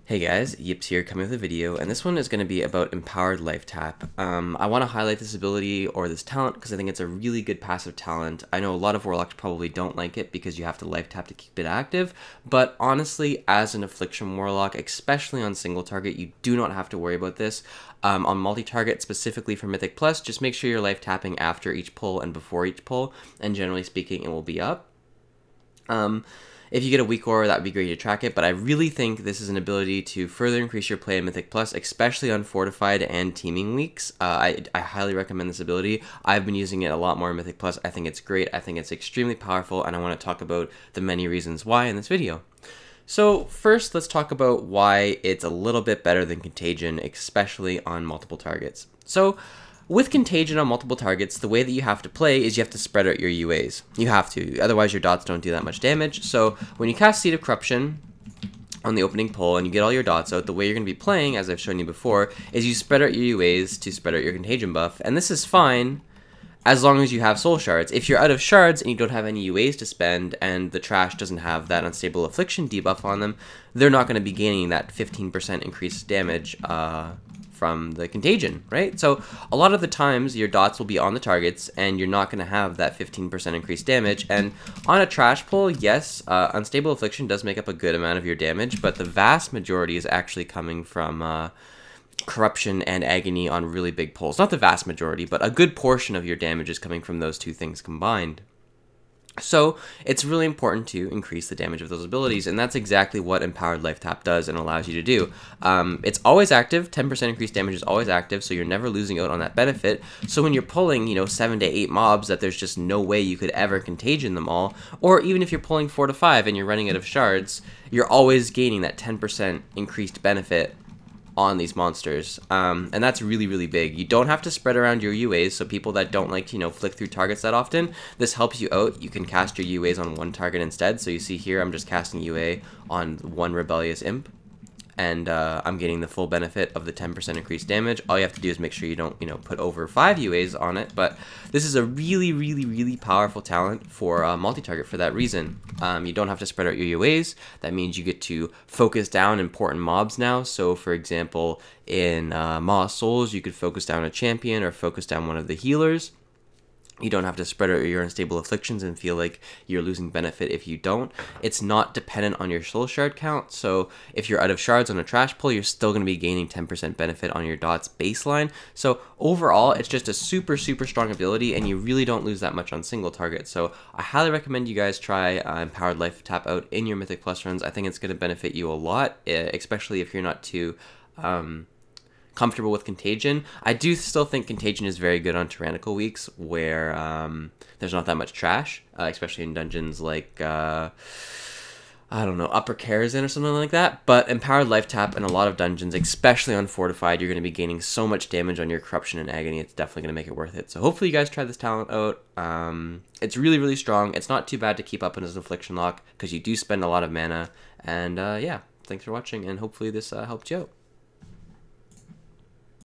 Hey guys, Yips here coming with a video, and this one is going to be about Empowered LifeTap. I want to highlight this ability or this talent because I think it's a really good passive talent. I know a lot of Warlocks probably don't like it because you have to LifeTap to keep it active, but honestly, as an Affliction Warlock, especially on single target, you do not have to worry about this. On multi-target, specifically for Mythic Plus, just make sure you're life-tapping after each pull and before each pull, and generally speaking, it will be up. If you get a weak aura, that would be great to track it, but I really think this is an ability to further increase your play in Mythic Plus, especially on Fortified and Teaming weeks. I highly recommend this ability. I've been using it a lot more in Mythic Plus. I think it's great. I think it's extremely powerful, and I want to talk about the many reasons why in this video. So first, let's talk about why it's a little bit better than Contagion, especially on multiple targets. So with Contagion on multiple targets, the way that you have to play is you have to spread out your UAs. You have to, otherwise your dots don't do that much damage. So when you cast Seed of Corruption on the opening pull and you get all your dots out, the way you're going to be playing, as I've shown you before, is you spread out your UAs to spread out your Contagion buff. And this is fine as long as you have soul shards. If you're out of shards and you don't have any UAs to spend and the trash doesn't have that unstable affliction debuff on them, they're not going to be gaining that 15% increased damage from the contagion, right? So a lot of the times your dots will be on the targets and you're not going to have that 15% increased damage. And on a trash pull, yes, unstable affliction does make up a good amount of your damage, but the vast majority is actually coming from corruption and agony on really big pulls. Not the vast majority, but a good portion of your damage is coming from those two things combined. So it's really important to increase the damage of those abilities, and that's exactly what Empowered LifeTap does and allows you to do. It's always active. 10% increased damage is always active, so you're never losing out on that benefit. So when you're pulling, 7 to 8 mobs that there's just no way you could ever contagion them all, or even if you're pulling 4 to 5 and you're running out of shards, you're always gaining that 10% increased benefit on these monsters, and that's really, really big. You don't have to spread around your UAs, so people that don't like to, flick through targets that often, this helps you out. You can cast your UAs on one target instead, so you see here I'm just casting UA on one Rebellious Imp, and I'm getting the full benefit of the 10% increased damage. All you have to do is make sure you don't, put over 5 UAs on it, but this is a really, really, really powerful talent for multi-target for that reason. You don't have to spread out your UAs. That means you get to focus down important mobs now. So, for example, in Maw Souls, you could focus down a champion or focus down one of the healers. You don't have to spread out your unstable afflictions and feel like you're losing benefit if you don't. It's not dependent on your soul shard count, so if you're out of shards on a trash pull, you're still going to be gaining 10% benefit on your dots baseline. So overall, it's just a super, super strong ability, and you really don't lose that much on single target. So I highly recommend you guys try Empowered LifeTap out in your Mythic Plus runs. I think it's going to benefit you a lot, especially if you're not too comfortable with Contagion. I do still think Contagion is very good on tyrannical weeks where there's not that much trash, especially in dungeons like, I don't know, Upper Karazhan or something like that. But Empowered LifeTap in a lot of dungeons, especially on Fortified, you're going to be gaining so much damage on your Corruption and Agony, it's definitely going to make it worth it. So hopefully you guys try this talent out. It's really, really strong. It's not too bad to keep up as an Affliction lock because you do spend a lot of mana. And yeah, thanks for watching, and hopefully this helped you out.